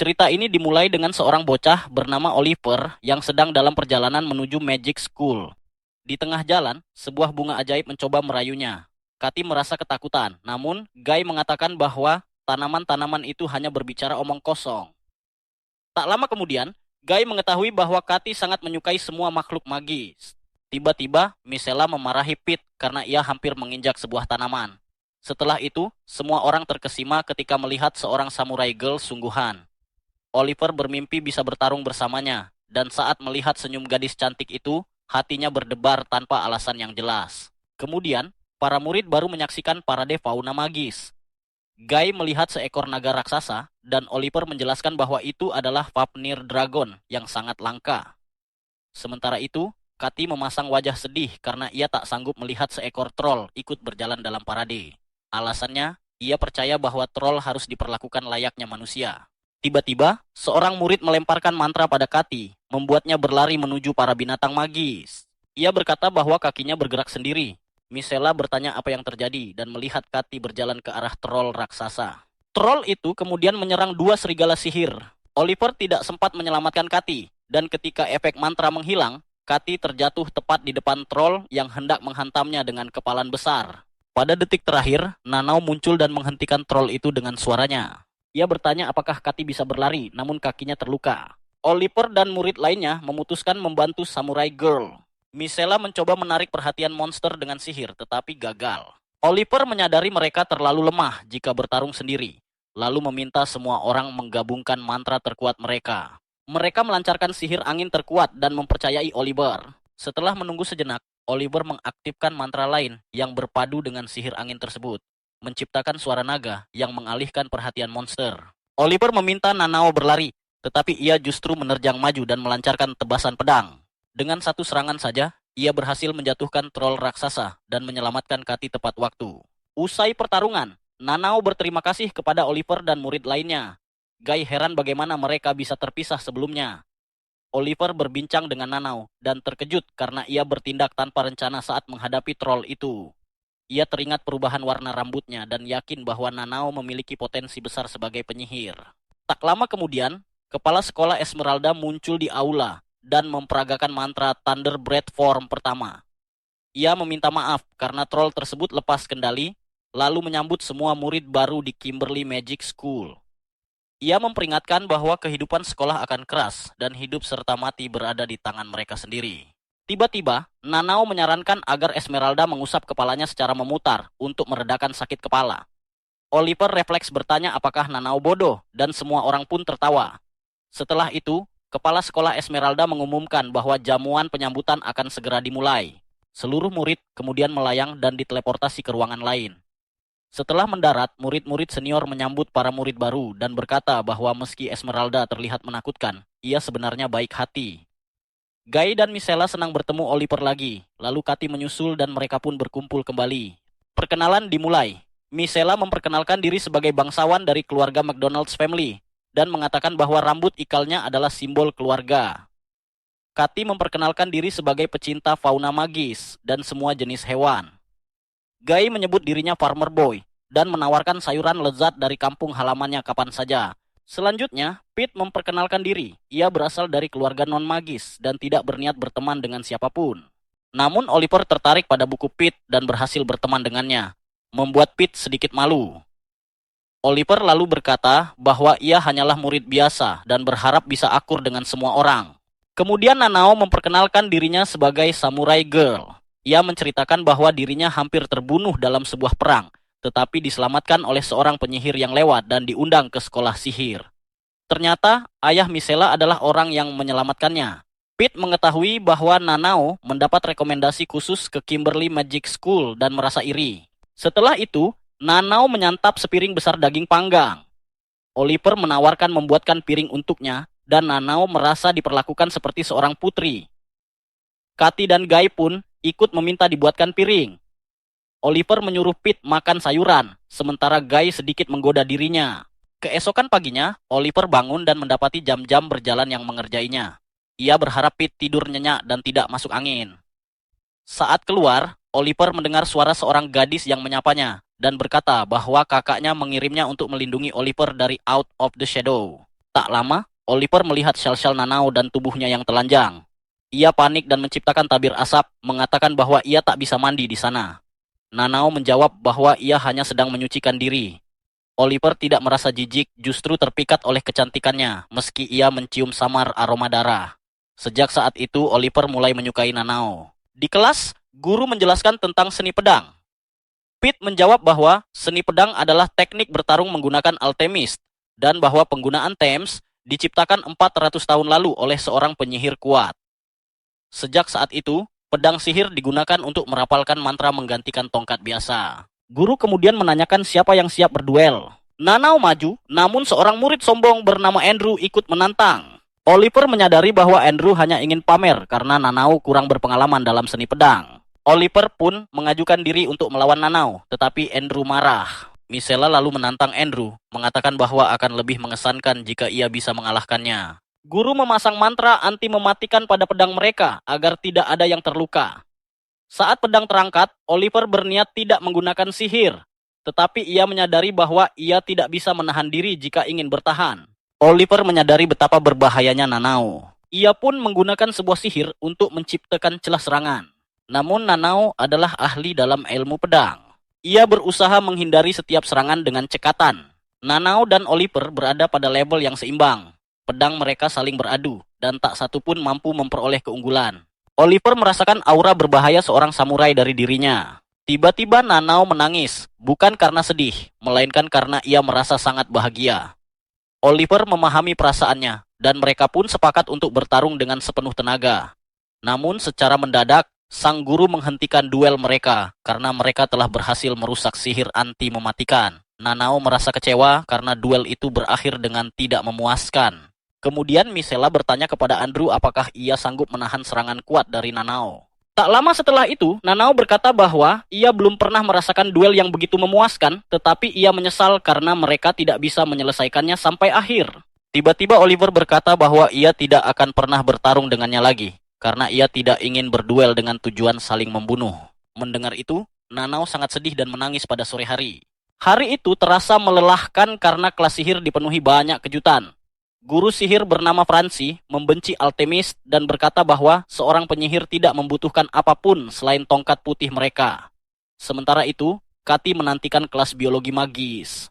Cerita ini dimulai dengan seorang bocah bernama Oliver yang sedang dalam perjalanan menuju Magic School. Di tengah jalan, sebuah bunga ajaib mencoba merayunya. Katy merasa ketakutan, namun Guy mengatakan bahwa tanaman-tanaman itu hanya berbicara omong kosong. Tak lama kemudian, Guy mengetahui bahwa Katy sangat menyukai semua makhluk magis. Tiba-tiba, Misela memarahi Pete karena ia hampir menginjak sebuah tanaman. Setelah itu, semua orang terkesima ketika melihat seorang samurai girl sungguhan. Oliver bermimpi bisa bertarung bersamanya, dan saat melihat senyum gadis cantik itu, hatinya berdebar tanpa alasan yang jelas. Kemudian, para murid baru menyaksikan parade fauna magis. Guy melihat seekor naga raksasa, dan Oliver menjelaskan bahwa itu adalah Fafnir Dragon yang sangat langka. Sementara itu, Katy memasang wajah sedih karena ia tak sanggup melihat seekor troll ikut berjalan dalam parade. Alasannya, ia percaya bahwa troll harus diperlakukan layaknya manusia. Tiba-tiba, seorang murid melemparkan mantra pada Katy, membuatnya berlari menuju para binatang magis. Ia berkata bahwa kakinya bergerak sendiri. Misela bertanya apa yang terjadi dan melihat Katy berjalan ke arah troll raksasa. Troll itu kemudian menyerang dua serigala sihir. Oliver tidak sempat menyelamatkan Katy, dan ketika efek mantra menghilang, Katy terjatuh tepat di depan troll yang hendak menghantamnya dengan kepalan besar. Pada detik terakhir, Nanau muncul dan menghentikan troll itu dengan suaranya. Ia bertanya apakah Katy bisa berlari, namun kakinya terluka. Oliver dan murid lainnya memutuskan membantu samurai girl. Misela mencoba menarik perhatian monster dengan sihir, tetapi gagal. Oliver menyadari mereka terlalu lemah jika bertarung sendiri, lalu meminta semua orang menggabungkan mantra terkuat mereka. Mereka melancarkan sihir angin terkuat dan mempercayai Oliver. Setelah menunggu sejenak, Oliver mengaktifkan mantra lain yang berpadu dengan sihir angin tersebut, menciptakan suara naga yang mengalihkan perhatian monster. Oliver meminta Nanao berlari, tetapi ia justru menerjang maju dan melancarkan tebasan pedang. Dengan satu serangan saja, ia berhasil menjatuhkan troll raksasa dan menyelamatkan Katy tepat waktu. Usai pertarungan, Nanao berterima kasih kepada Oliver dan murid lainnya. Guy heran bagaimana mereka bisa terpisah sebelumnya. Oliver berbincang dengan Nanao dan terkejut karena ia bertindak tanpa rencana saat menghadapi troll itu. Ia teringat perubahan warna rambutnya dan yakin bahwa Nanao memiliki potensi besar sebagai penyihir. Tak lama kemudian, kepala sekolah Esmeralda muncul di aula dan memperagakan mantra Thunder Breath Form pertama. Ia meminta maaf karena troll tersebut lepas kendali, lalu menyambut semua murid baru di Kimberly Magic School. Ia memperingatkan bahwa kehidupan sekolah akan keras dan hidup serta mati berada di tangan mereka sendiri. Tiba-tiba, Nanao menyarankan agar Esmeralda mengusap kepalanya secara memutar untuk meredakan sakit kepala. Oliver refleks bertanya apakah Nanao bodoh, dan semua orang pun tertawa. Setelah itu, kepala sekolah Esmeralda mengumumkan bahwa jamuan penyambutan akan segera dimulai. Seluruh murid kemudian melayang dan diteleportasi ke ruangan lain. Setelah mendarat, murid-murid senior menyambut para murid baru dan berkata bahwa meski Esmeralda terlihat menakutkan, ia sebenarnya baik hati. Guy dan Misela senang bertemu Oliver lagi, lalu Katy menyusul dan mereka pun berkumpul kembali. Perkenalan dimulai. Misela memperkenalkan diri sebagai bangsawan dari keluarga McDonald's family dan mengatakan bahwa rambut ikalnya adalah simbol keluarga. Katy memperkenalkan diri sebagai pecinta fauna magis dan semua jenis hewan. Guy menyebut dirinya farmer boy dan menawarkan sayuran lezat dari kampung halamannya kapan saja. Selanjutnya, Pete memperkenalkan diri. Ia berasal dari keluarga non-magis dan tidak berniat berteman dengan siapapun. Namun Oliver tertarik pada buku Pete dan berhasil berteman dengannya, membuat Pete sedikit malu. Oliver lalu berkata bahwa ia hanyalah murid biasa dan berharap bisa akur dengan semua orang. Kemudian Nanao memperkenalkan dirinya sebagai samurai girl. Ia menceritakan bahwa dirinya hampir terbunuh dalam sebuah perang, tetapi diselamatkan oleh seorang penyihir yang lewat dan diundang ke sekolah sihir. Ternyata ayah Misela adalah orang yang menyelamatkannya. Pete mengetahui bahwa Nanao mendapat rekomendasi khusus ke Kimberly Magic School dan merasa iri. Setelah itu, Nanao menyantap sepiring besar daging panggang. Oliver menawarkan membuatkan piring untuknya, dan Nanao merasa diperlakukan seperti seorang putri. Katy dan Guy pun ikut meminta dibuatkan piring. Oliver menyuruh Pete makan sayuran, sementara Guy sedikit menggoda dirinya. Keesokan paginya, Oliver bangun dan mendapati jam-jam berjalan yang mengerjainya. Ia berharap Pete tidur nyenyak dan tidak masuk angin. Saat keluar, Oliver mendengar suara seorang gadis yang menyapanya dan berkata bahwa kakaknya mengirimnya untuk melindungi Oliver dari Out of the Shadow. Tak lama, Oliver melihat sel-sel Nanao dan tubuhnya yang telanjang. Ia panik dan menciptakan tabir asap, mengatakan bahwa ia tak bisa mandi di sana. Nanao menjawab bahwa ia hanya sedang menyucikan diri. Oliver tidak merasa jijik, justru terpikat oleh kecantikannya, meski ia mencium samar aroma darah. Sejak saat itu, Oliver mulai menyukai Nanao. Di kelas, guru menjelaskan tentang seni pedang. Pete menjawab bahwa seni pedang adalah teknik bertarung menggunakan alchemist, dan bahwa penggunaan Thames diciptakan 400 tahun lalu oleh seorang penyihir kuat. Sejak saat itu, pedang sihir digunakan untuk merapalkan mantra menggantikan tongkat biasa. Guru kemudian menanyakan siapa yang siap berduel. Nanao maju, namun seorang murid sombong bernama Andrew ikut menantang. Oliver menyadari bahwa Andrew hanya ingin pamer karena Nanao kurang berpengalaman dalam seni pedang. Oliver pun mengajukan diri untuk melawan Nanao, tetapi Andrew marah. Misela lalu menantang Andrew, mengatakan bahwa akan lebih mengesankan jika ia bisa mengalahkannya. Guru memasang mantra anti mematikan pada pedang mereka agar tidak ada yang terluka. Saat pedang terangkat, Oliver berniat tidak menggunakan sihir, tetapi ia menyadari bahwa ia tidak bisa menahan diri jika ingin bertahan. Oliver menyadari betapa berbahayanya Nanao. Ia pun menggunakan sebuah sihir untuk menciptakan celah serangan. Namun Nanao adalah ahli dalam ilmu pedang. Ia berusaha menghindari setiap serangan dengan cekatan. Nanao dan Oliver berada pada level yang seimbang. Pedang mereka saling beradu, dan tak satu pun mampu memperoleh keunggulan. Oliver merasakan aura berbahaya seorang samurai dari dirinya. Tiba-tiba Nanao menangis, bukan karena sedih, melainkan karena ia merasa sangat bahagia. Oliver memahami perasaannya, dan mereka pun sepakat untuk bertarung dengan sepenuh tenaga. Namun secara mendadak, sang guru menghentikan duel mereka, karena mereka telah berhasil merusak sihir anti mematikan. Nanao merasa kecewa karena duel itu berakhir dengan tidak memuaskan. Kemudian Misela bertanya kepada Andrew apakah ia sanggup menahan serangan kuat dari Nanao. Tak lama setelah itu, Nanao berkata bahwa ia belum pernah merasakan duel yang begitu memuaskan, tetapi ia menyesal karena mereka tidak bisa menyelesaikannya sampai akhir. Tiba-tiba Oliver berkata bahwa ia tidak akan pernah bertarung dengannya lagi, karena ia tidak ingin berduel dengan tujuan saling membunuh. Mendengar itu, Nanao sangat sedih dan menangis pada sore hari. Hari itu terasa melelahkan karena kelas sihir dipenuhi banyak kejutan. Guru sihir bernama Franci membenci alchemist dan berkata bahwa seorang penyihir tidak membutuhkan apapun selain tongkat putih mereka. Sementara itu, Kati menantikan kelas biologi magis.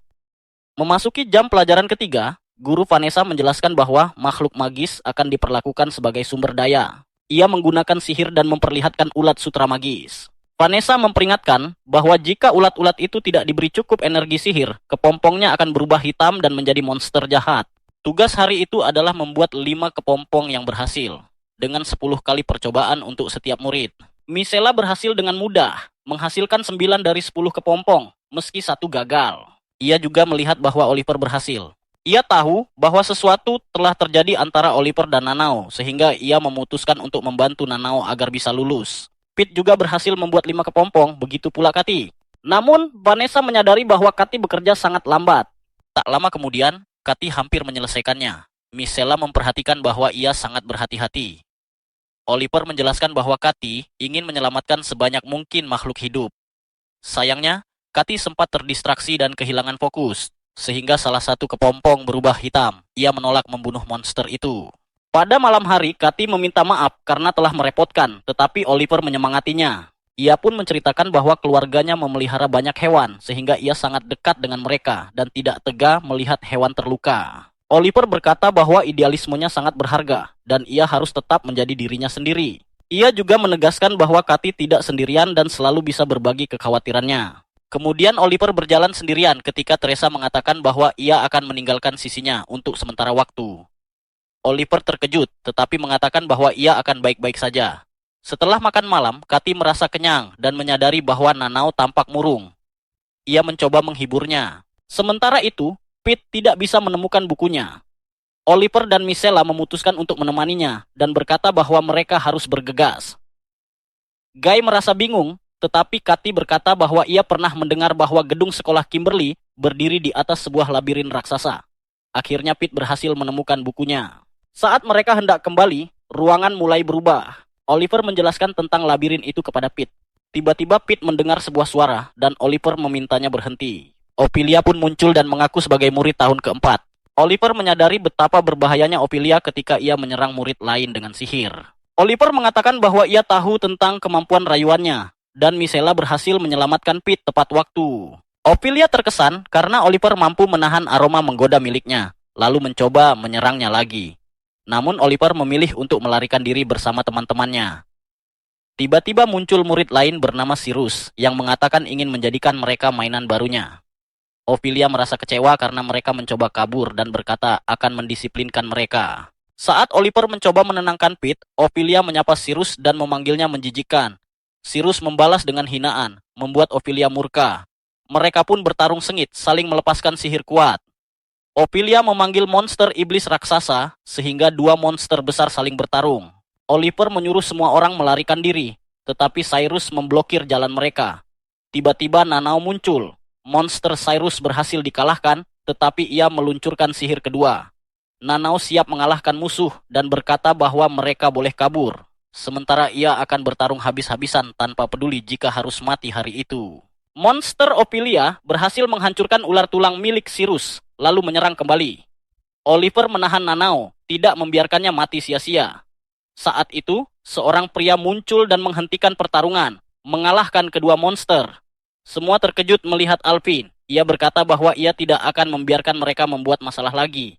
Memasuki jam pelajaran ketiga, Guru Vanessa menjelaskan bahwa makhluk magis akan diperlakukan sebagai sumber daya. Ia menggunakan sihir dan memperlihatkan ulat sutra magis. Vanessa memperingatkan bahwa jika ulat-ulat itu tidak diberi cukup energi sihir, kepompongnya akan berubah hitam dan menjadi monster jahat. Tugas hari itu adalah membuat 5 kepompong yang berhasil, dengan 10 kali percobaan untuk setiap murid. Misela berhasil dengan mudah, menghasilkan 9 dari 10 kepompong, meski satu gagal. Ia juga melihat bahwa Oliver berhasil. Ia tahu bahwa sesuatu telah terjadi antara Oliver dan Nanao, sehingga ia memutuskan untuk membantu Nanao agar bisa lulus. Pete juga berhasil membuat 5 kepompong, begitu pula Kati. Namun, Vanessa menyadari bahwa Kati bekerja sangat lambat. Tak lama kemudian, Kati hampir menyelesaikannya. Misela memperhatikan bahwa ia sangat berhati-hati. Oliver menjelaskan bahwa Kati ingin menyelamatkan sebanyak mungkin makhluk hidup. Sayangnya, Kati sempat terdistraksi dan kehilangan fokus, sehingga salah satu kepompong berubah hitam. Ia menolak membunuh monster itu. Pada malam hari, Kati meminta maaf karena telah merepotkan, tetapi Oliver menyemangatinya. Ia pun menceritakan bahwa keluarganya memelihara banyak hewan, sehingga ia sangat dekat dengan mereka dan tidak tega melihat hewan terluka. Oliver berkata bahwa idealismenya sangat berharga, dan ia harus tetap menjadi dirinya sendiri. Ia juga menegaskan bahwa Kati tidak sendirian dan selalu bisa berbagi kekhawatirannya. Kemudian Oliver berjalan sendirian ketika Teresa mengatakan bahwa ia akan meninggalkan sisinya untuk sementara waktu. Oliver terkejut, tetapi mengatakan bahwa ia akan baik-baik saja. Setelah makan malam, Kati merasa kenyang dan menyadari bahwa Nanao tampak murung. Ia mencoba menghiburnya. Sementara itu, Pete tidak bisa menemukan bukunya. Oliver dan Misela memutuskan untuk menemaninya dan berkata bahwa mereka harus bergegas. Guy merasa bingung, tetapi Kati berkata bahwa ia pernah mendengar bahwa gedung sekolah Kimberly berdiri di atas sebuah labirin raksasa. Akhirnya Pete berhasil menemukan bukunya. Saat mereka hendak kembali, ruangan mulai berubah. Oliver menjelaskan tentang labirin itu kepada Pete. Tiba-tiba Pete mendengar sebuah suara dan Oliver memintanya berhenti. Ophelia pun muncul dan mengaku sebagai murid tahun keempat. Oliver menyadari betapa berbahayanya Ophelia ketika ia menyerang murid lain dengan sihir. Oliver mengatakan bahwa ia tahu tentang kemampuan rayuannya, dan Misela berhasil menyelamatkan Pete tepat waktu. Ophelia terkesan karena Oliver mampu menahan aroma menggoda miliknya, lalu mencoba menyerangnya lagi. Namun Oliver memilih untuk melarikan diri bersama teman-temannya. Tiba-tiba muncul murid lain bernama Cyrus yang mengatakan ingin menjadikan mereka mainan barunya. Ophelia merasa kecewa karena mereka mencoba kabur dan berkata akan mendisiplinkan mereka. Saat Oliver mencoba menenangkan Pete, Ophelia menyapa Cyrus dan memanggilnya menjijikkan. Cyrus membalas dengan hinaan, membuat Ophelia murka. Mereka pun bertarung sengit, saling melepaskan sihir kuat. Ophelia memanggil monster iblis raksasa, sehingga dua monster besar saling bertarung. Oliver menyuruh semua orang melarikan diri, tetapi Cyrus memblokir jalan mereka. Tiba-tiba Nanao muncul. Monster Cyrus berhasil dikalahkan, tetapi ia meluncurkan sihir kedua. Nanao siap mengalahkan musuh dan berkata bahwa mereka boleh kabur. Sementara ia akan bertarung habis-habisan tanpa peduli jika harus mati hari itu. Monster Ophelia berhasil menghancurkan ular tulang milik Cyrus, lalu menyerang kembali. Oliver menahan Nanao, tidak membiarkannya mati sia-sia. Saat itu, seorang pria muncul dan menghentikan pertarungan, mengalahkan kedua monster. Semua terkejut melihat Alvin. Ia berkata bahwa ia tidak akan membiarkan mereka membuat masalah lagi.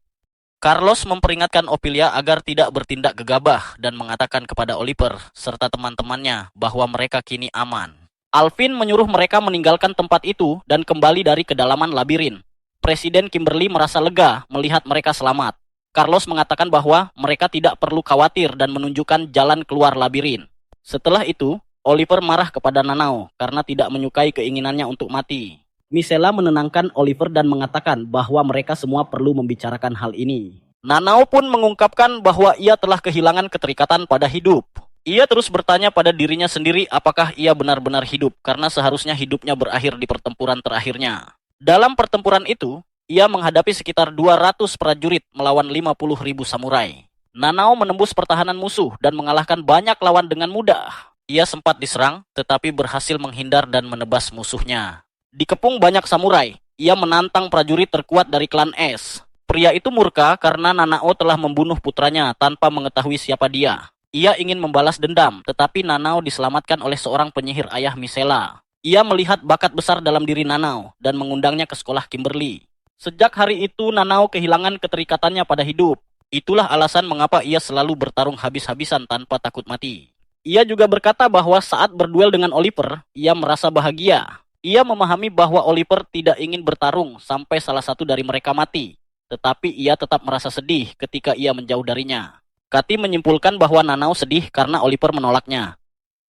Carlos memperingatkan Ophelia agar tidak bertindak gegabah dan mengatakan kepada Oliver serta teman-temannya bahwa mereka kini aman. Alvin menyuruh mereka meninggalkan tempat itu dan kembali dari kedalaman labirin. Presiden Kimberly merasa lega melihat mereka selamat. Carlos mengatakan bahwa mereka tidak perlu khawatir dan menunjukkan jalan keluar labirin. Setelah itu, Oliver marah kepada Nanao karena tidak menyukai keinginannya untuk mati. Misela menenangkan Oliver dan mengatakan bahwa mereka semua perlu membicarakan hal ini. Nanao pun mengungkapkan bahwa ia telah kehilangan keterikatan pada hidup. Ia terus bertanya pada dirinya sendiri apakah ia benar-benar hidup karena seharusnya hidupnya berakhir di pertempuran terakhirnya. Dalam pertempuran itu, ia menghadapi sekitar 200 prajurit melawan 50.000 samurai. Nanao menembus pertahanan musuh dan mengalahkan banyak lawan dengan mudah. Ia sempat diserang, tetapi berhasil menghindar dan menebas musuhnya. Dikepung banyak samurai, ia menantang prajurit terkuat dari klan S. Pria itu murka karena Nanao telah membunuh putranya tanpa mengetahui siapa dia. Ia ingin membalas dendam, tetapi Nanao diselamatkan oleh seorang penyihir ayah Misela. Ia melihat bakat besar dalam diri Nanao dan mengundangnya ke sekolah Kimberly. Sejak hari itu, Nanao kehilangan keterikatannya pada hidup. Itulah alasan mengapa ia selalu bertarung habis-habisan tanpa takut mati. Ia juga berkata bahwa saat berduel dengan Oliver, ia merasa bahagia. Ia memahami bahwa Oliver tidak ingin bertarung sampai salah satu dari mereka mati. Tetapi ia tetap merasa sedih ketika ia menjauh darinya. Katy menyimpulkan bahwa Nanao sedih karena Oliver menolaknya.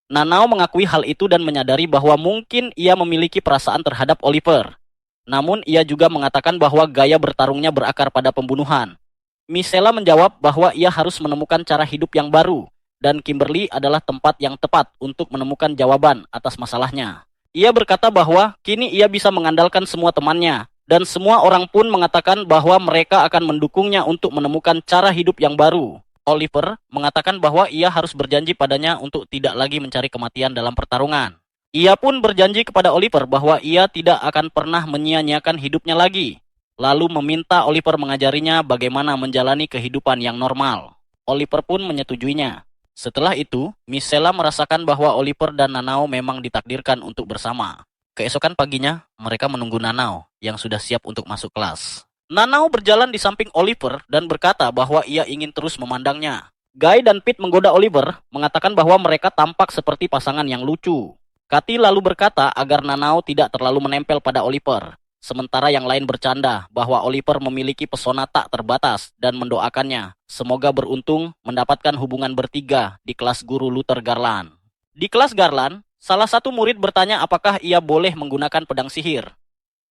Nanao mengakui hal itu dan menyadari bahwa mungkin ia memiliki perasaan terhadap Oliver. Namun ia juga mengatakan bahwa gaya bertarungnya berakar pada pembunuhan. Misela menjawab bahwa ia harus menemukan cara hidup yang baru. Dan Kimberly adalah tempat yang tepat untuk menemukan jawaban atas masalahnya. Ia berkata bahwa kini ia bisa mengandalkan semua temannya, dan semua orang pun mengatakan bahwa mereka akan mendukungnya untuk menemukan cara hidup yang baru. Oliver mengatakan bahwa ia harus berjanji padanya untuk tidak lagi mencari kematian dalam pertarungan. Ia pun berjanji kepada Oliver bahwa ia tidak akan pernah menyia-nyiakan hidupnya lagi, lalu meminta Oliver mengajarinya bagaimana menjalani kehidupan yang normal. Oliver pun menyetujuinya. Setelah itu, Misela merasakan bahwa Oliver dan Nanao memang ditakdirkan untuk bersama. Keesokan paginya, mereka menunggu Nanao yang sudah siap untuk masuk kelas. Nanao berjalan di samping Oliver dan berkata bahwa ia ingin terus memandangnya. Guy dan Pete menggoda Oliver, mengatakan bahwa mereka tampak seperti pasangan yang lucu. Katy lalu berkata agar Nanao tidak terlalu menempel pada Oliver. Sementara yang lain bercanda bahwa Oliver memiliki pesona tak terbatas dan mendoakannya semoga beruntung mendapatkan hubungan bertiga di kelas guru Luther Garland. Di kelas Garland, salah satu murid bertanya apakah ia boleh menggunakan pedang sihir.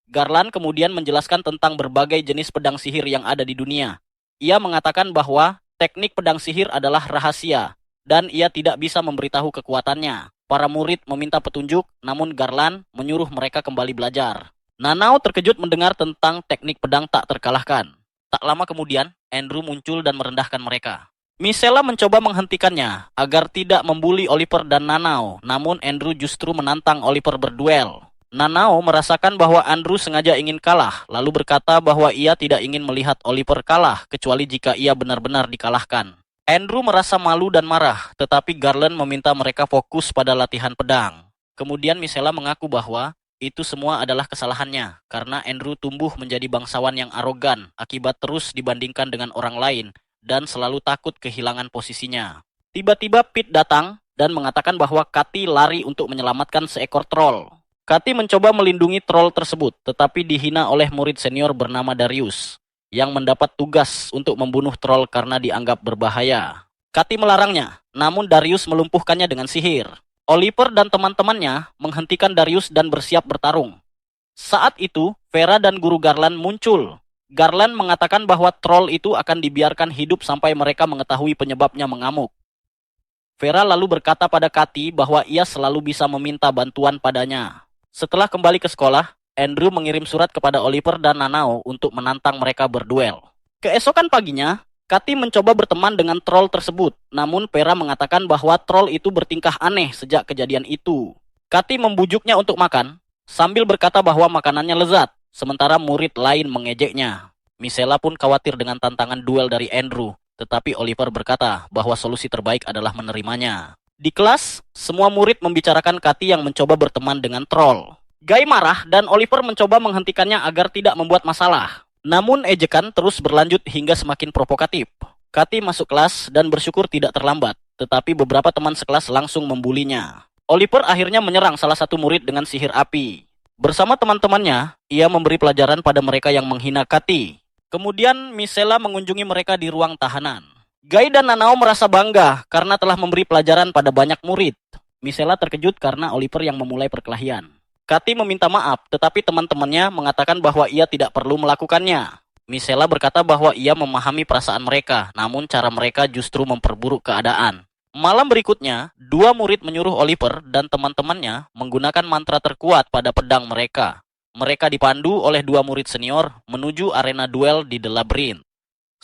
Garland kemudian menjelaskan tentang berbagai jenis pedang sihir yang ada di dunia. Ia mengatakan bahwa teknik pedang sihir adalah rahasia dan ia tidak bisa memberitahu kekuatannya. Para murid meminta petunjuk, namun Garland menyuruh mereka kembali belajar. Nanao terkejut mendengar tentang teknik pedang tak terkalahkan. Tak lama kemudian, Andrew muncul dan merendahkan mereka. Misela mencoba menghentikannya agar tidak membuli Oliver dan Nanao, namun Andrew justru menantang Oliver berduel. Nanao merasakan bahwa Andrew sengaja ingin kalah, lalu berkata bahwa ia tidak ingin melihat Oliver kalah, kecuali jika ia benar-benar dikalahkan. Andrew merasa malu dan marah, tetapi Garland meminta mereka fokus pada latihan pedang. Kemudian Micella mengaku bahwa itu semua adalah kesalahannya, karena Andrew tumbuh menjadi bangsawan yang arogan akibat terus dibandingkan dengan orang lain dan selalu takut kehilangan posisinya. Tiba-tiba Pete datang dan mengatakan bahwa Cathy lari untuk menyelamatkan seekor troll. Cathy mencoba melindungi troll tersebut, tetapi dihina oleh murid senior bernama Darius, yang mendapat tugas untuk membunuh troll karena dianggap berbahaya. Cathy melarangnya, namun Darius melumpuhkannya dengan sihir. Oliver dan teman-temannya menghentikan Darius dan bersiap bertarung. Saat itu, Vera dan Guru Garland muncul. Garland mengatakan bahwa troll itu akan dibiarkan hidup sampai mereka mengetahui penyebabnya mengamuk. Vera lalu berkata pada Cathy bahwa ia selalu bisa meminta bantuan padanya. Setelah kembali ke sekolah, Andrew mengirim surat kepada Oliver dan Nanao untuk menantang mereka berduel. Keesokan paginya, Cathy mencoba berteman dengan troll tersebut, namun Vera mengatakan bahwa troll itu bertingkah aneh sejak kejadian itu. Cathy membujuknya untuk makan, sambil berkata bahwa makanannya lezat, sementara murid lain mengejeknya. Micella pun khawatir dengan tantangan duel dari Andrew, tetapi Oliver berkata bahwa solusi terbaik adalah menerimanya. Di kelas, semua murid membicarakan Cathy yang mencoba berteman dengan troll. Guy marah dan Oliver mencoba menghentikannya agar tidak membuat masalah. Namun ejekan terus berlanjut hingga semakin provokatif. Cathy masuk kelas dan bersyukur tidak terlambat, tetapi beberapa teman sekelas langsung membulinya. Oliver akhirnya menyerang salah satu murid dengan sihir api. Bersama teman-temannya, ia memberi pelajaran pada mereka yang menghina Cathy. Kemudian Micella mengunjungi mereka di ruang tahanan. Guy dan Nanao merasa bangga karena telah memberi pelajaran pada banyak murid. Micella terkejut karena Oliver yang memulai perkelahian. Cathy meminta maaf, tetapi teman-temannya mengatakan bahwa ia tidak perlu melakukannya. Micella berkata bahwa ia memahami perasaan mereka, namun cara mereka justru memperburuk keadaan. Malam berikutnya, dua murid menyuruh Oliver dan teman-temannya menggunakan mantra terkuat pada pedang mereka. Mereka dipandu oleh dua murid senior menuju arena duel di The Labyrinth.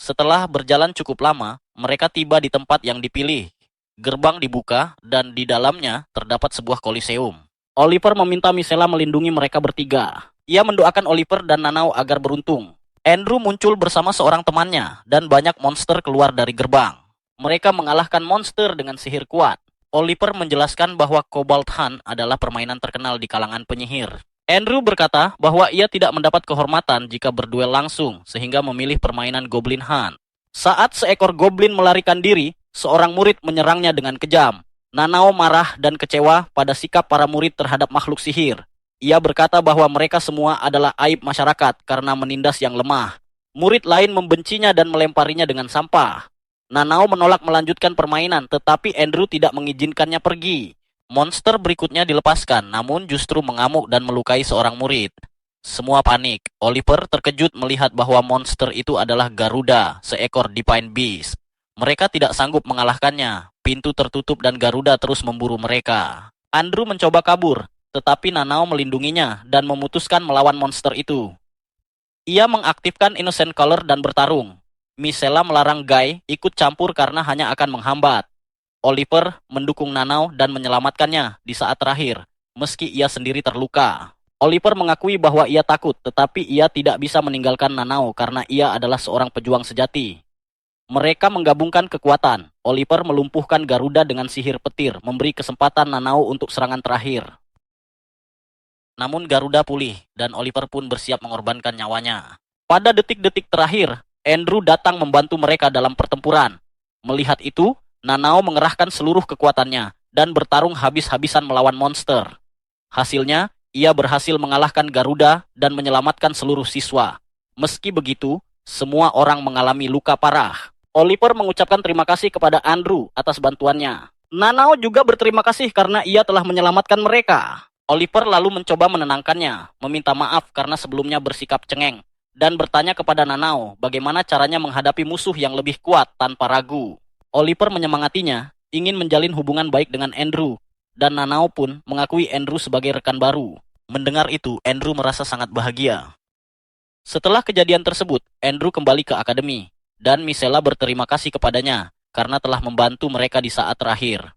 Setelah berjalan cukup lama, mereka tiba di tempat yang dipilih. Gerbang dibuka dan di dalamnya terdapat sebuah koliseum. Oliver meminta Micella melindungi mereka bertiga. Ia mendoakan Oliver dan Nanao agar beruntung. Andrew muncul bersama seorang temannya dan banyak monster keluar dari gerbang. Mereka mengalahkan monster dengan sihir kuat. Oliver menjelaskan bahwa Cobalt Hunt adalah permainan terkenal di kalangan penyihir. Andrew berkata bahwa ia tidak mendapat kehormatan jika berduel langsung, sehingga memilih permainan Goblin Hunt. Saat seekor goblin melarikan diri, seorang murid menyerangnya dengan kejam. Nanao marah dan kecewa pada sikap para murid terhadap makhluk sihir. Ia berkata bahwa mereka semua adalah aib masyarakat karena menindas yang lemah. Murid lain membencinya dan melemparinya dengan sampah. Nanao menolak melanjutkan permainan, tetapi Andrew tidak mengizinkannya pergi. Monster berikutnya dilepaskan, namun justru mengamuk dan melukai seorang murid. Semua panik. Oliver terkejut melihat bahwa monster itu adalah Garuda, seekor Divine Beast. Mereka tidak sanggup mengalahkannya. Pintu tertutup dan Garuda terus memburu mereka. Andrew mencoba kabur, tetapi Nanao melindunginya dan memutuskan melawan monster itu. Ia mengaktifkan Innocent Color dan bertarung. Micella melarang Guy ikut campur karena hanya akan menghambat. Oliver mendukung Nanao dan menyelamatkannya di saat terakhir, meski ia sendiri terluka. Oliver mengakui bahwa ia takut, tetapi ia tidak bisa meninggalkan Nanao karena ia adalah seorang pejuang sejati. Mereka menggabungkan kekuatan. Oliver melumpuhkan Garuda dengan sihir petir, memberi kesempatan Nanao untuk serangan terakhir. Namun Garuda pulih, dan Oliver pun bersiap mengorbankan nyawanya. Pada detik-detik terakhir, Andrew datang membantu mereka dalam pertempuran. Melihat itu, Nanao mengerahkan seluruh kekuatannya dan bertarung habis-habisan melawan monster. Hasilnya, ia berhasil mengalahkan Garuda dan menyelamatkan seluruh siswa. Meski begitu, semua orang mengalami luka parah. Oliver mengucapkan terima kasih kepada Andrew atas bantuannya. Nanao juga berterima kasih karena ia telah menyelamatkan mereka. Oliver lalu mencoba menenangkannya, meminta maaf karena sebelumnya bersikap cengeng, dan bertanya kepada Nanao bagaimana caranya menghadapi musuh yang lebih kuat tanpa ragu. Oliver menyemangatinya, ingin menjalin hubungan baik dengan Andrew, dan Nanao pun mengakui Andrew sebagai rekan baru. Mendengar itu, Andrew merasa sangat bahagia. Setelah kejadian tersebut, Andrew kembali ke akademi, dan Micella berterima kasih kepadanya karena telah membantu mereka di saat terakhir.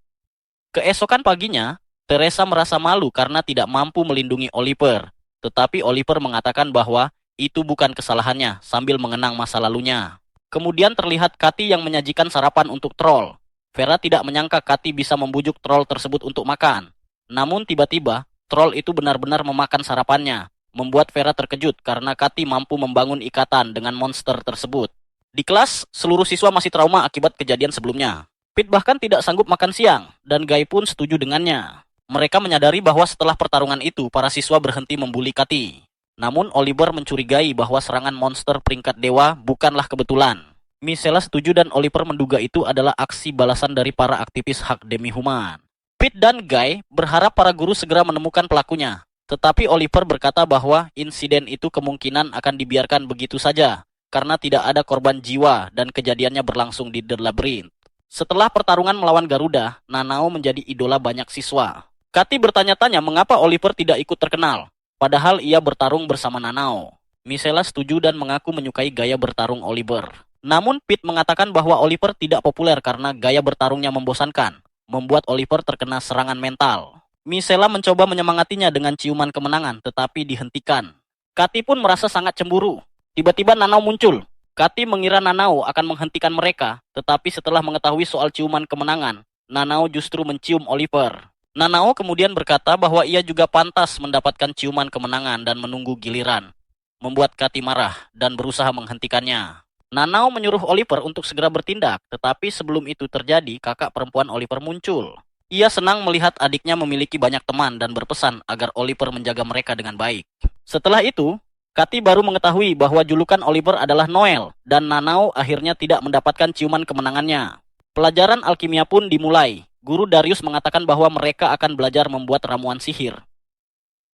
Keesokan paginya, Teresa merasa malu karena tidak mampu melindungi Oliver, tetapi Oliver mengatakan bahwa itu bukan kesalahannya sambil mengenang masa lalunya. Kemudian terlihat Kathy yang menyajikan sarapan untuk troll. Vera tidak menyangka Kathy bisa membujuk troll tersebut untuk makan. Namun tiba-tiba, troll itu benar-benar memakan sarapannya, membuat Vera terkejut karena Kathy mampu membangun ikatan dengan monster tersebut. Di kelas, seluruh siswa masih trauma akibat kejadian sebelumnya. Pete bahkan tidak sanggup makan siang, dan Guy pun setuju dengannya. Mereka menyadari bahwa setelah pertarungan itu, para siswa berhenti membuli Kathy. Namun Oliver mencurigai bahwa serangan monster peringkat dewa bukanlah kebetulan. Michelle setuju dan Oliver menduga itu adalah aksi balasan dari para aktivis hak demi-human. Pete dan Guy berharap para guru segera menemukan pelakunya. Tetapi Oliver berkata bahwa insiden itu kemungkinan akan dibiarkan begitu saja, karena tidak ada korban jiwa dan kejadiannya berlangsung di The Labyrinth. Setelah pertarungan melawan Garuda, Nanao menjadi idola banyak siswa. Kathy bertanya-tanya mengapa Oliver tidak ikut terkenal, padahal ia bertarung bersama Nanao. Michelle setuju dan mengaku menyukai gaya bertarung Oliver. Namun Pete mengatakan bahwa Oliver tidak populer karena gaya bertarungnya membosankan, membuat Oliver terkena serangan mental. Michelle mencoba menyemangatinya dengan ciuman kemenangan, tetapi dihentikan. Kathy pun merasa sangat cemburu. Tiba-tiba Nanao muncul. Kathy mengira Nanao akan menghentikan mereka, tetapi setelah mengetahui soal ciuman kemenangan, Nanao justru mencium Oliver. Nanao kemudian berkata bahwa ia juga pantas mendapatkan ciuman kemenangan dan menunggu giliran, membuat Kathy marah dan berusaha menghentikannya. Nanao menyuruh Oliver untuk segera bertindak, tetapi sebelum itu terjadi, kakak perempuan Oliver muncul. Ia senang melihat adiknya memiliki banyak teman dan berpesan agar Oliver menjaga mereka dengan baik. Setelah itu, Kathy baru mengetahui bahwa julukan Oliver adalah Noel, dan Nanao akhirnya tidak mendapatkan ciuman kemenangannya. Pelajaran alkimia pun dimulai. Guru Darius mengatakan bahwa mereka akan belajar membuat ramuan sihir.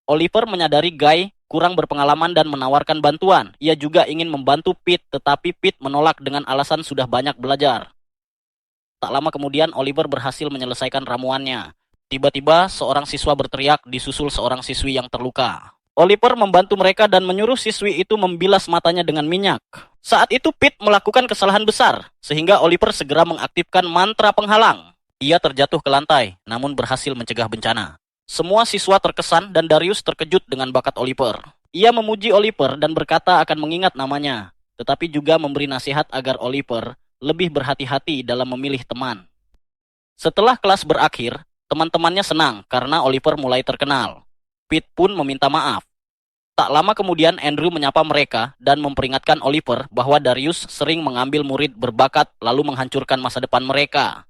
Oliver menyadari Guy kurang berpengalaman dan menawarkan bantuan. Ia juga ingin membantu Pete, tetapi Pete menolak dengan alasan sudah banyak belajar. Tak lama kemudian Oliver berhasil menyelesaikan ramuannya. Tiba-tiba seorang siswa berteriak disusul seorang siswi yang terluka. Oliver membantu mereka dan menyuruh siswi itu membilas matanya dengan minyak. Saat itu Pete melakukan kesalahan besar, sehingga Oliver segera mengaktifkan mantra penghalang. Ia terjatuh ke lantai, namun berhasil mencegah bencana. Semua siswa terkesan dan Darius terkejut dengan bakat Oliver. Ia memuji Oliver dan berkata akan mengingat namanya, tetapi juga memberi nasihat agar Oliver lebih berhati-hati dalam memilih teman. Setelah kelas berakhir, teman-temannya senang karena Oliver mulai terkenal. Pete pun meminta maaf. Tak lama kemudian Andrew menyapa mereka dan memperingatkan Oliver bahwa Darius sering mengambil murid berbakat lalu menghancurkan masa depan mereka.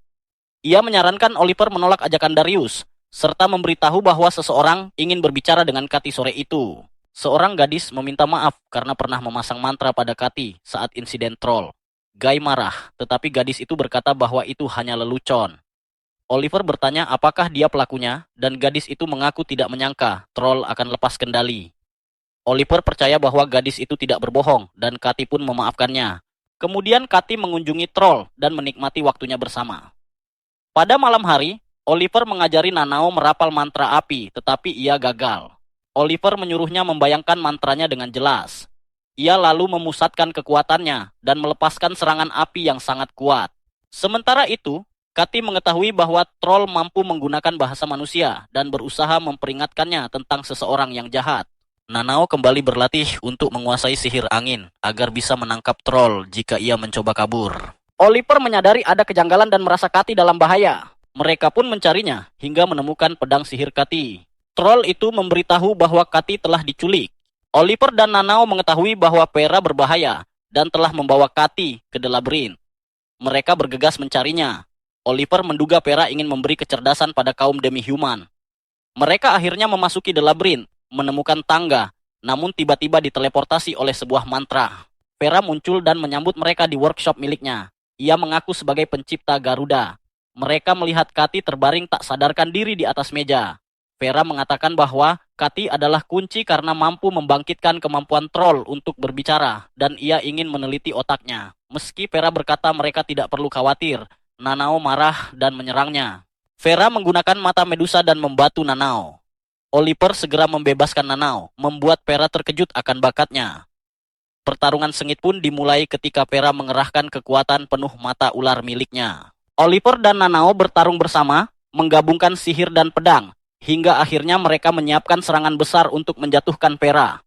Ia menyarankan Oliver menolak ajakan Darius, serta memberitahu bahwa seseorang ingin berbicara dengan Kathy sore itu. Seorang gadis meminta maaf karena pernah memasang mantra pada Kathy saat insiden troll. Guy marah, tetapi gadis itu berkata bahwa itu hanya lelucon. Oliver bertanya apakah dia pelakunya, dan gadis itu mengaku tidak menyangka troll akan lepas kendali. Oliver percaya bahwa gadis itu tidak berbohong, dan Kathy pun memaafkannya. Kemudian Kathy mengunjungi troll dan menikmati waktunya bersama. Pada malam hari, Oliver mengajari Nanao merapal mantra api, tetapi ia gagal. Oliver menyuruhnya membayangkan mantranya dengan jelas. Ia lalu memusatkan kekuatannya dan melepaskan serangan api yang sangat kuat. Sementara itu, Kathy mengetahui bahwa troll mampu menggunakan bahasa manusia dan berusaha memperingatkannya tentang seseorang yang jahat. Nanao kembali berlatih untuk menguasai sihir angin agar bisa menangkap troll jika ia mencoba kabur. Oliver menyadari ada kejanggalan dan merasa Kathy dalam bahaya. Mereka pun mencarinya hingga menemukan pedang sihir Kathy. Troll itu memberitahu bahwa Kathy telah diculik. Oliver dan Nanao mengetahui bahwa Vera berbahaya dan telah membawa Kathy ke The Labyrinth. Mereka bergegas mencarinya. Oliver menduga Vera ingin memberi kecerdasan pada kaum demi-human. Mereka akhirnya memasuki The Labyrinth, menemukan tangga, namun tiba-tiba diteleportasi oleh sebuah mantra. Vera muncul dan menyambut mereka di workshop miliknya. Ia mengaku sebagai pencipta Garuda. Mereka melihat Kathy terbaring tak sadarkan diri di atas meja. Vera mengatakan bahwa Kathy adalah kunci karena mampu membangkitkan kemampuan troll untuk berbicara, dan ia ingin meneliti otaknya. Meski Vera berkata mereka tidak perlu khawatir, Nanao marah dan menyerangnya. Vera menggunakan mata Medusa dan membatu Nanao. Oliver segera membebaskan Nanao, membuat Vera terkejut akan bakatnya. Pertarungan sengit pun dimulai ketika Vera mengerahkan kekuatan penuh mata ular miliknya. Oliver dan Nanao bertarung bersama, menggabungkan sihir dan pedang, hingga akhirnya mereka menyiapkan serangan besar untuk menjatuhkan Vera.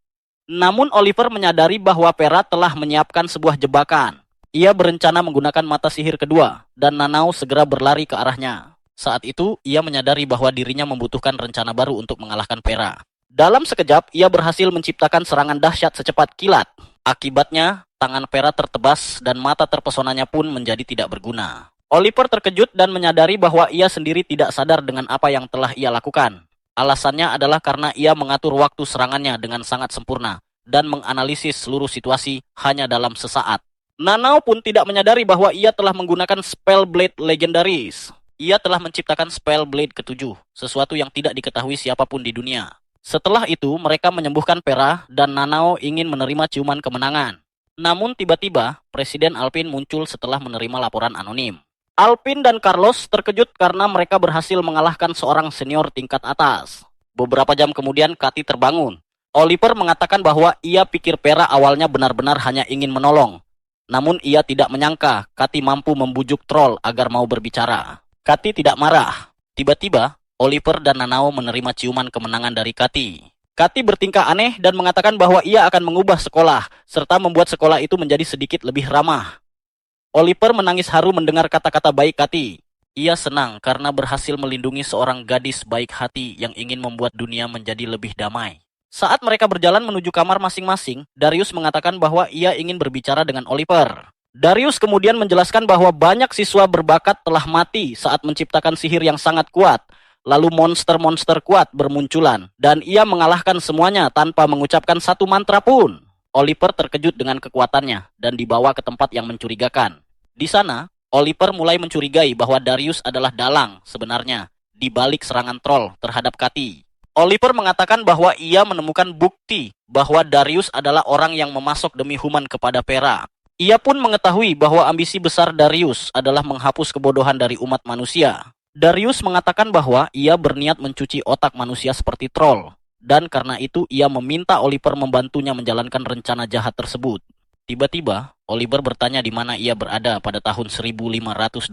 Namun Oliver menyadari bahwa Vera telah menyiapkan sebuah jebakan. Ia berencana menggunakan mata sihir kedua, dan Nanao segera berlari ke arahnya. Saat itu, ia menyadari bahwa dirinya membutuhkan rencana baru untuk mengalahkan Vera. Dalam sekejap, ia berhasil menciptakan serangan dahsyat secepat kilat. Akibatnya, tangan Vera tertebas dan mata terpesonanya pun menjadi tidak berguna. Oliver terkejut dan menyadari bahwa ia sendiri tidak sadar dengan apa yang telah ia lakukan. Alasannya adalah karena ia mengatur waktu serangannya dengan sangat sempurna dan menganalisis seluruh situasi hanya dalam sesaat. Nanao pun tidak menyadari bahwa ia telah menggunakan spell blade legendaris. Ia telah menciptakan spell blade ketujuh, sesuatu yang tidak diketahui siapapun di dunia. Setelah itu, mereka menyembuhkan Vera dan Nanao ingin menerima ciuman kemenangan. Namun tiba-tiba, Presiden Alpin muncul setelah menerima laporan anonim. Alpin dan Carlos terkejut karena mereka berhasil mengalahkan seorang senior tingkat atas. Beberapa jam kemudian, Katy terbangun. Oliver mengatakan bahwa ia pikir Vera awalnya benar-benar hanya ingin menolong. Namun ia tidak menyangka Katy mampu membujuk troll agar mau berbicara. Katy tidak marah. Tiba-tiba, Oliver dan Nanao menerima ciuman kemenangan dari Katy. Katy bertingkah aneh dan mengatakan bahwa ia akan mengubah sekolah, serta membuat sekolah itu menjadi sedikit lebih ramah. Oliver menangis haru mendengar kata-kata baik Katy. Ia senang karena berhasil melindungi seorang gadis baik hati yang ingin membuat dunia menjadi lebih damai. Saat mereka berjalan menuju kamar masing-masing, Darius mengatakan bahwa ia ingin berbicara dengan Oliver. Darius kemudian menjelaskan bahwa banyak siswa berbakat telah mati saat menciptakan sihir yang sangat kuat. Lalu monster-monster kuat bermunculan, dan ia mengalahkan semuanya tanpa mengucapkan satu mantra pun. Oliver terkejut dengan kekuatannya dan dibawa ke tempat yang mencurigakan. Di sana, Oliver mulai mencurigai bahwa Darius adalah dalang sebenarnya di balik serangan troll terhadap Katy. Oliver mengatakan bahwa ia menemukan bukti bahwa Darius adalah orang yang memasok demi human kepada Vera. Ia pun mengetahui bahwa ambisi besar Darius adalah menghapus kebodohan dari umat manusia. Darius mengatakan bahwa ia berniat mencuci otak manusia seperti troll. Dan karena itu ia meminta Oliver membantunya menjalankan rencana jahat tersebut. Tiba-tiba, Oliver bertanya di mana ia berada pada tahun 1525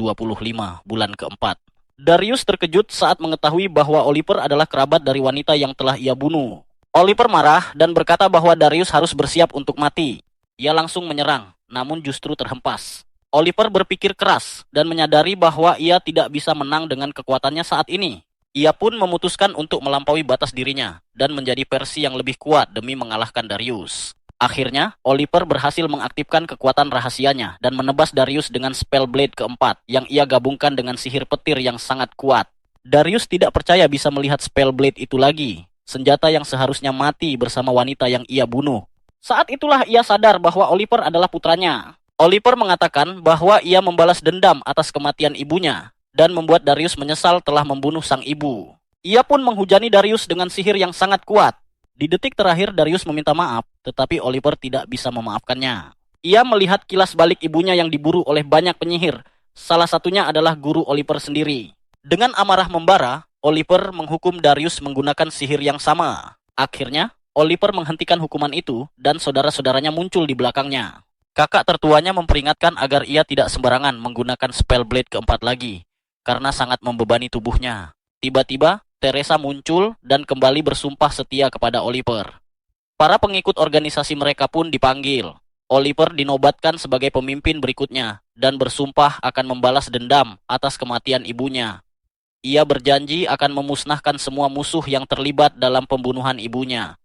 bulan keempat. Darius terkejut saat mengetahui bahwa Oliver adalah kerabat dari wanita yang telah ia bunuh. Oliver marah dan berkata bahwa Darius harus bersiap untuk mati. Ia langsung menyerang, namun justru terhempas. Oliver berpikir keras dan menyadari bahwa ia tidak bisa menang dengan kekuatannya saat ini. Ia pun memutuskan untuk melampaui batas dirinya dan menjadi versi yang lebih kuat demi mengalahkan Darius. Akhirnya, Oliver berhasil mengaktifkan kekuatan rahasianya dan menebas Darius dengan spell blade keempat yang ia gabungkan dengan sihir petir yang sangat kuat. Darius tidak percaya bisa melihat spell blade itu lagi, senjata yang seharusnya mati bersama wanita yang ia bunuh. Saat itulah ia sadar bahwa Oliver adalah putranya. Oliver mengatakan bahwa ia membalas dendam atas kematian ibunya dan membuat Darius menyesal telah membunuh sang ibu. Ia pun menghujani Darius dengan sihir yang sangat kuat. Di detik terakhir Darius meminta maaf, tetapi Oliver tidak bisa memaafkannya. Ia melihat kilas balik ibunya yang diburu oleh banyak penyihir. Salah satunya adalah guru Oliver sendiri. Dengan amarah membara, Oliver menghukum Darius menggunakan sihir yang sama. Akhirnya, Oliver menghentikan hukuman itu dan saudara-saudaranya muncul di belakangnya. Kakak tertuanya memperingatkan agar ia tidak sembarangan menggunakan spell blade keempat lagi, karena sangat membebani tubuhnya. Tiba-tiba, Teresa muncul dan kembali bersumpah setia kepada Oliver. Para pengikut organisasi mereka pun dipanggil. Oliver dinobatkan sebagai pemimpin berikutnya dan bersumpah akan membalas dendam atas kematian ibunya. Ia berjanji akan memusnahkan semua musuh yang terlibat dalam pembunuhan ibunya.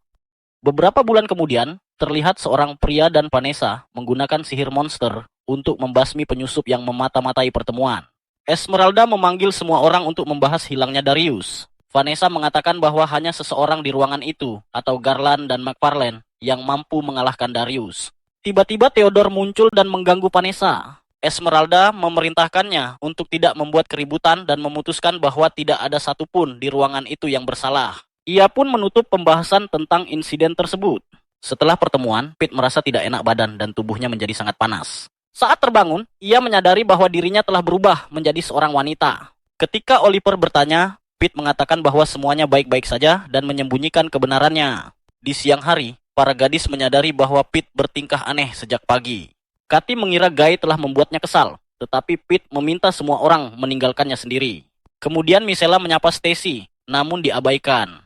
Beberapa bulan kemudian, terlihat seorang pria dan Vanessa menggunakan sihir monster untuk membasmi penyusup yang memata-matai pertemuan. Esmeralda memanggil semua orang untuk membahas hilangnya Darius. Vanessa mengatakan bahwa hanya seseorang di ruangan itu, atau Garland dan McFarlane, yang mampu mengalahkan Darius. Tiba-tiba Theodore muncul dan mengganggu Vanessa. Esmeralda memerintahkannya untuk tidak membuat keributan dan memutuskan bahwa tidak ada satupun di ruangan itu yang bersalah. Ia pun menutup pembahasan tentang insiden tersebut. Setelah pertemuan, Pete merasa tidak enak badan dan tubuhnya menjadi sangat panas. Saat terbangun, ia menyadari bahwa dirinya telah berubah menjadi seorang wanita. Ketika Oliver bertanya, Pete mengatakan bahwa semuanya baik-baik saja dan menyembunyikan kebenarannya. Di siang hari, para gadis menyadari bahwa Pete bertingkah aneh sejak pagi. Katy mengira Guy telah membuatnya kesal, tetapi Pete meminta semua orang meninggalkannya sendiri. Kemudian Micella menyapa Stacy namun diabaikan.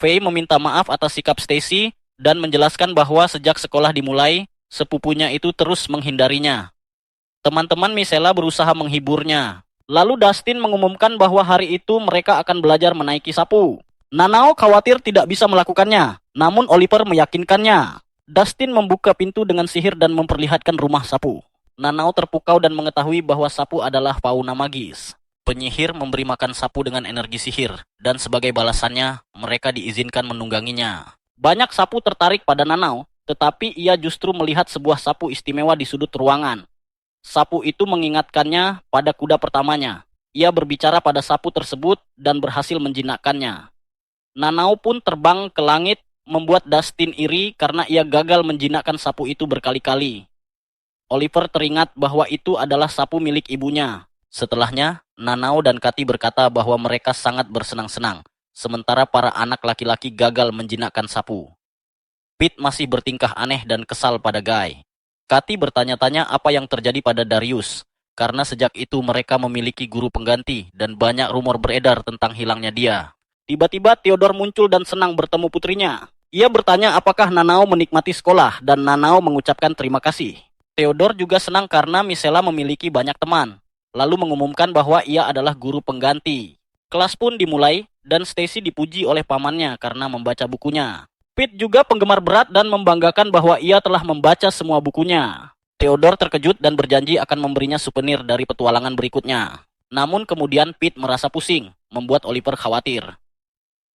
Faye meminta maaf atas sikap Stacy dan menjelaskan bahwa sejak sekolah dimulai, sepupunya itu terus menghindarinya. Teman-teman Misela berusaha menghiburnya. Lalu Dustin mengumumkan bahwa hari itu mereka akan belajar menaiki sapu. Nanao khawatir tidak bisa melakukannya, namun Oliver meyakinkannya. Dustin membuka pintu dengan sihir dan memperlihatkan rumah sapu. Nanao terpukau dan mengetahui bahwa sapu adalah fauna magis. Penyihir memberi makan sapu dengan energi sihir, dan sebagai balasannya, mereka diizinkan menungganginya. Banyak sapu tertarik pada Nanao, tetapi ia justru melihat sebuah sapu istimewa di sudut ruangan. Sapu itu mengingatkannya pada kuda pertamanya. Ia berbicara pada sapu tersebut dan berhasil menjinakkannya. Nanao pun terbang ke langit, membuat Dustin iri karena ia gagal menjinakkan sapu itu berkali-kali. Oliver teringat bahwa itu adalah sapu milik ibunya. Setelahnya, Nanao dan Katy berkata bahwa mereka sangat bersenang-senang, sementara para anak laki-laki gagal menjinakkan sapu. Pete masih bertingkah aneh dan kesal pada Guy. Katy bertanya-tanya apa yang terjadi pada Darius, karena sejak itu mereka memiliki guru pengganti dan banyak rumor beredar tentang hilangnya dia. Tiba-tiba Theodore muncul dan senang bertemu putrinya. Ia bertanya apakah Nanao menikmati sekolah dan Nanao mengucapkan terima kasih. Theodore juga senang karena Misela memiliki banyak teman, lalu mengumumkan bahwa ia adalah guru pengganti. Kelas pun dimulai dan Stacy dipuji oleh pamannya karena membaca bukunya. Pete juga penggemar berat dan membanggakan bahwa ia telah membaca semua bukunya. Theodore terkejut dan berjanji akan memberinya souvenir dari petualangan berikutnya. Namun kemudian Pete merasa pusing, membuat Oliver khawatir.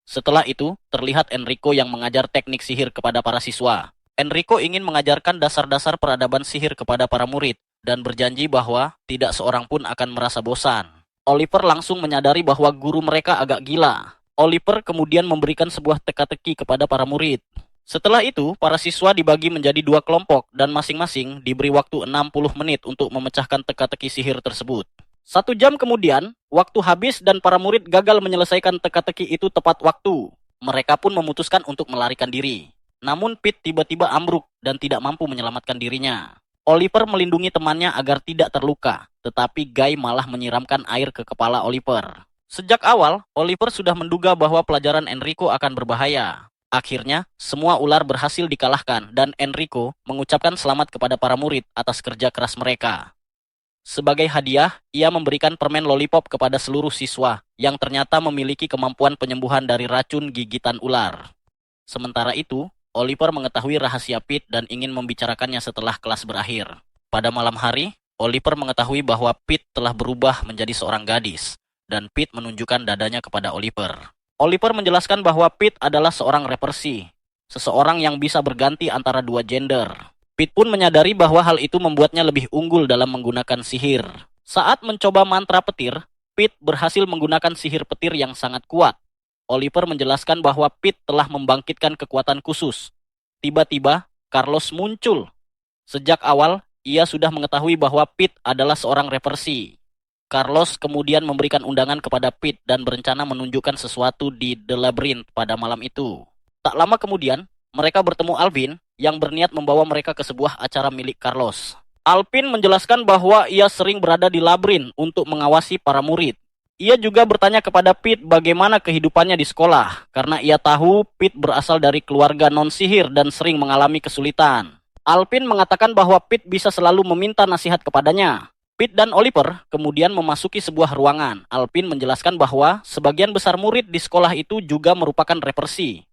Setelah itu, terlihat Enrico yang mengajar teknik sihir kepada para siswa. Enrico ingin mengajarkan dasar-dasar peradaban sihir kepada para murid, dan berjanji bahwa tidak seorang pun akan merasa bosan. Oliver langsung menyadari bahwa guru mereka agak gila. Oliver kemudian memberikan sebuah teka-teki kepada para murid. Setelah itu, para siswa dibagi menjadi 2 kelompok, dan masing-masing diberi waktu 60 menit untuk memecahkan teka-teki sihir tersebut. 1 jam kemudian, waktu habis dan para murid gagal menyelesaikan teka-teki itu tepat waktu. Mereka pun memutuskan untuk melarikan diri. Namun Pete tiba-tiba ambruk dan tidak mampu menyelamatkan dirinya. Oliver melindungi temannya agar tidak terluka, tetapi Guy malah menyiramkan air ke kepala Oliver. Sejak awal, Oliver sudah menduga bahwa pelajaran Enrico akan berbahaya. Akhirnya, semua ular berhasil dikalahkan dan Enrico mengucapkan selamat kepada para murid atas kerja keras mereka. Sebagai hadiah, ia memberikan permen lollipop kepada seluruh siswa yang ternyata memiliki kemampuan penyembuhan dari racun gigitan ular. Sementara itu, Oliver mengetahui rahasia Pete dan ingin membicarakannya setelah kelas berakhir. Pada malam hari, Oliver mengetahui bahwa Pete telah berubah menjadi seorang gadis, dan Pete menunjukkan dadanya kepada Oliver. Oliver menjelaskan bahwa Pete adalah seorang reversi, seseorang yang bisa berganti antara 2 gender. Pete pun menyadari bahwa hal itu membuatnya lebih unggul dalam menggunakan sihir. Saat mencoba mantra petir, Pete berhasil menggunakan sihir petir yang sangat kuat. Oliver menjelaskan bahwa Pete telah membangkitkan kekuatan khusus. Tiba-tiba, Carlos muncul. Sejak awal, ia sudah mengetahui bahwa Pete adalah seorang reversi. Carlos kemudian memberikan undangan kepada Pete dan berencana menunjukkan sesuatu di The Labyrinth pada malam itu. Tak lama kemudian, mereka bertemu Alvin yang berniat membawa mereka ke sebuah acara milik Carlos. Alvin menjelaskan bahwa ia sering berada di Labyrinth untuk mengawasi para murid. Ia juga bertanya kepada Pete bagaimana kehidupannya di sekolah, karena ia tahu Pete berasal dari keluarga non-sihir dan sering mengalami kesulitan. Alvin mengatakan bahwa Pete bisa selalu meminta nasihat kepadanya. Pete dan Oliver kemudian memasuki sebuah ruangan. Alvin menjelaskan bahwa sebagian besar murid di sekolah itu juga merupakan reversi.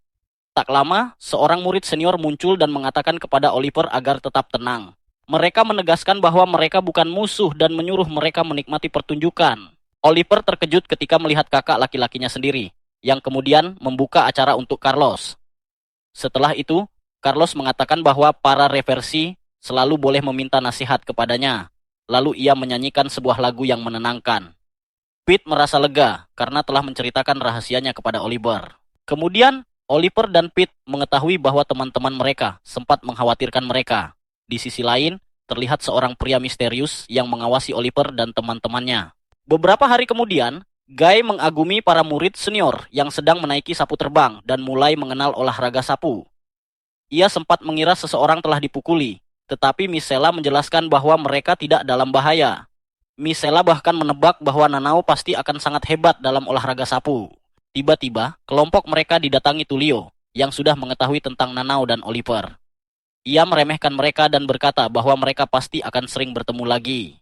Tak lama, seorang murid senior muncul dan mengatakan kepada Oliver agar tetap tenang. Mereka menegaskan bahwa mereka bukan musuh dan menyuruh mereka menikmati pertunjukan. Oliver terkejut ketika melihat kakak laki-lakinya sendiri, yang kemudian membuka acara untuk Carlos. Setelah itu, Carlos mengatakan bahwa para reversi selalu boleh meminta nasihat kepadanya. Lalu ia menyanyikan sebuah lagu yang menenangkan. Pete merasa lega karena telah menceritakan rahasianya kepada Oliver. Kemudian, Oliver dan Pete mengetahui bahwa teman-teman mereka sempat mengkhawatirkan mereka. Di sisi lain, terlihat seorang pria misterius yang mengawasi Oliver dan teman-temannya. Beberapa hari kemudian, Guy mengagumi para murid senior yang sedang menaiki sapu terbang dan mulai mengenal olahraga sapu. Ia sempat mengira seseorang telah dipukuli, tetapi Misela menjelaskan bahwa mereka tidak dalam bahaya. Misela bahkan menebak bahwa Nanao pasti akan sangat hebat dalam olahraga sapu. Tiba-tiba, kelompok mereka didatangi Tulio, yang sudah mengetahui tentang Nanao dan Oliver. Ia meremehkan mereka dan berkata bahwa mereka pasti akan sering bertemu lagi.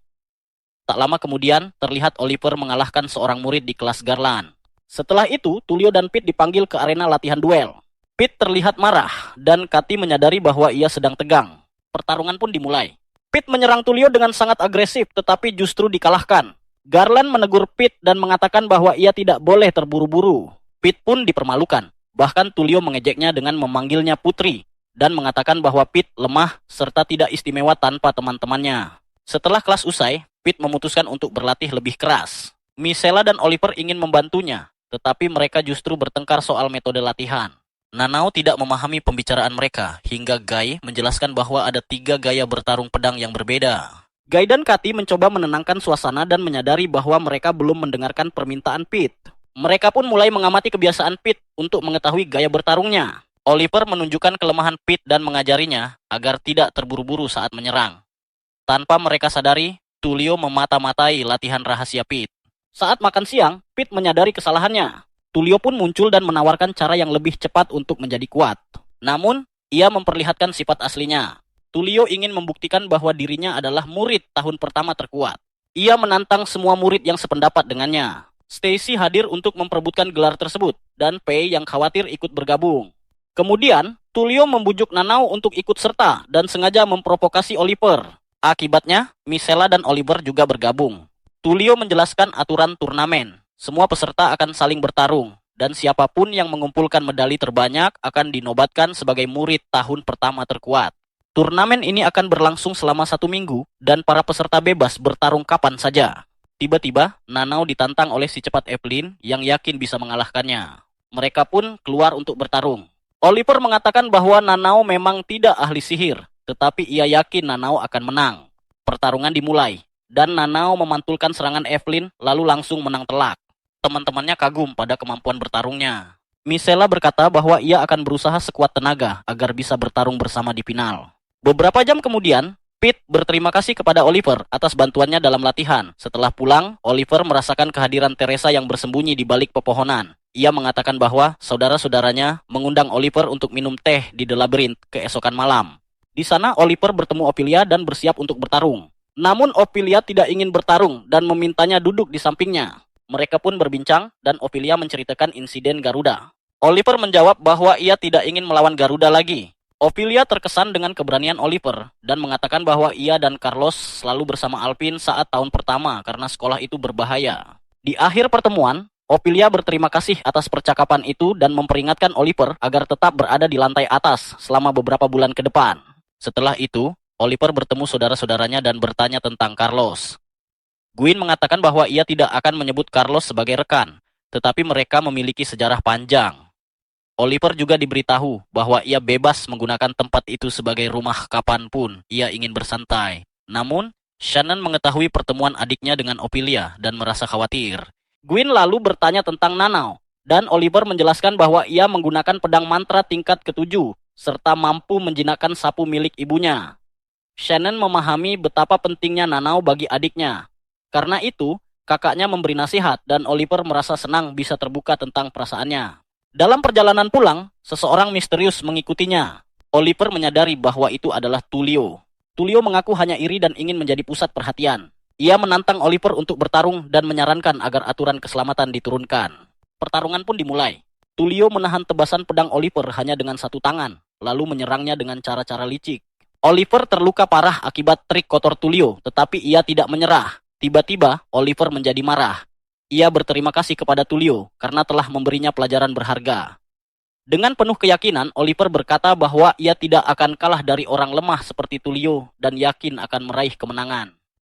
Tak lama kemudian, terlihat Oliver mengalahkan seorang murid di kelas Garland. Setelah itu, Tulio dan Pete dipanggil ke arena latihan duel. Pete terlihat marah, dan Katy menyadari bahwa ia sedang tegang. Pertarungan pun dimulai. Pete menyerang Tulio dengan sangat agresif, tetapi justru dikalahkan. Garland menegur Pete dan mengatakan bahwa ia tidak boleh terburu-buru. Pete pun dipermalukan. Bahkan Tulio mengejeknya dengan memanggilnya putri, dan mengatakan bahwa Pete lemah serta tidak istimewa tanpa teman-temannya. Setelah kelas usai, Pete memutuskan untuk berlatih lebih keras. Misela dan Oliver ingin membantunya, tetapi mereka justru bertengkar soal metode latihan. Nanao tidak memahami pembicaraan mereka, hingga Guy menjelaskan bahwa ada 3 gaya bertarung pedang yang berbeda. Guy dan Katy mencoba menenangkan suasana dan menyadari bahwa mereka belum mendengarkan permintaan Pete. Mereka pun mulai mengamati kebiasaan Pete untuk mengetahui gaya bertarungnya. Oliver menunjukkan kelemahan Pete dan mengajarinya agar tidak terburu-buru saat menyerang. Tanpa mereka sadari, Tulio memata-matai latihan rahasia Pete. Saat makan siang, Pete menyadari kesalahannya. Tulio pun muncul dan menawarkan cara yang lebih cepat untuk menjadi kuat. Namun, ia memperlihatkan sifat aslinya. Tulio ingin membuktikan bahwa dirinya adalah murid tahun pertama terkuat. Ia menantang semua murid yang sependapat dengannya. Stacy hadir untuk memperebutkan gelar tersebut, dan Pei yang khawatir ikut bergabung. Kemudian, Tulio membujuk Nanao untuk ikut serta dan sengaja memprovokasi Oliver. Akibatnya, Misela dan Oliver juga bergabung. Tulio menjelaskan aturan turnamen. Semua peserta akan saling bertarung, dan siapapun yang mengumpulkan medali terbanyak akan dinobatkan sebagai murid tahun pertama terkuat. Turnamen ini akan berlangsung selama 1 minggu, dan para peserta bebas bertarung kapan saja. Tiba-tiba, Nanao ditantang oleh si cepat Evelyn yang yakin bisa mengalahkannya. Mereka pun keluar untuk bertarung. Oliver mengatakan bahwa Nanao memang tidak ahli sihir, tetapi ia yakin Nanao akan menang. Pertarungan dimulai, dan Nanao memantulkan serangan Evelyn lalu langsung menang telak. Teman-temannya kagum pada kemampuan bertarungnya. Misela berkata bahwa ia akan berusaha sekuat tenaga agar bisa bertarung bersama di final. Beberapa jam kemudian, Pete berterima kasih kepada Oliver atas bantuannya dalam latihan. Setelah pulang, Oliver merasakan kehadiran Teresa yang bersembunyi di balik pepohonan. Ia mengatakan bahwa saudara-saudaranya mengundang Oliver untuk minum teh di The Labyrinth keesokan malam. Di sana, Oliver bertemu Ophelia dan bersiap untuk bertarung. Namun Ophelia tidak ingin bertarung dan memintanya duduk di sampingnya. Mereka pun berbincang dan Ophelia menceritakan insiden Garuda. Oliver menjawab bahwa ia tidak ingin melawan Garuda lagi. Ophelia terkesan dengan keberanian Oliver dan mengatakan bahwa ia dan Carlos selalu bersama Alvin saat tahun pertama karena sekolah itu berbahaya. Di akhir pertemuan, Ophelia berterima kasih atas percakapan itu dan memperingatkan Oliver agar tetap berada di lantai atas selama beberapa bulan ke depan. Setelah itu, Oliver bertemu saudara-saudaranya dan bertanya tentang Carlos. Gwyn mengatakan bahwa ia tidak akan menyebut Carlos sebagai rekan, tetapi mereka memiliki sejarah panjang. Oliver juga diberitahu bahwa ia bebas menggunakan tempat itu sebagai rumah kapanpun ia ingin bersantai. Namun, Shannon mengetahui pertemuan adiknya dengan Ophelia dan merasa khawatir. Gwyn lalu bertanya tentang Nanao, dan Oliver menjelaskan bahwa ia menggunakan pedang mantra tingkat ke-7, serta mampu menjinakkan sapu milik ibunya. Shannon memahami betapa pentingnya Nanao bagi adiknya. Karena itu, kakaknya memberi nasihat dan Oliver merasa senang bisa terbuka tentang perasaannya. Dalam perjalanan pulang, seseorang misterius mengikutinya. Oliver menyadari bahwa itu adalah Tulio. Tulio mengaku hanya iri dan ingin menjadi pusat perhatian. Ia menantang Oliver untuk bertarung dan menyarankan agar aturan keselamatan diturunkan. Pertarungan pun dimulai. Tulio menahan tebasan pedang Oliver hanya dengan 1 tangan, lalu menyerangnya dengan cara-cara licik. Oliver terluka parah akibat trik kotor Tulio, tetapi ia tidak menyerah. Tiba-tiba, Oliver menjadi marah. Ia berterima kasih kepada Tulio karena telah memberinya pelajaran berharga. Dengan penuh keyakinan, Oliver berkata bahwa ia tidak akan kalah dari orang lemah seperti Tulio dan yakin akan meraih kemenangan.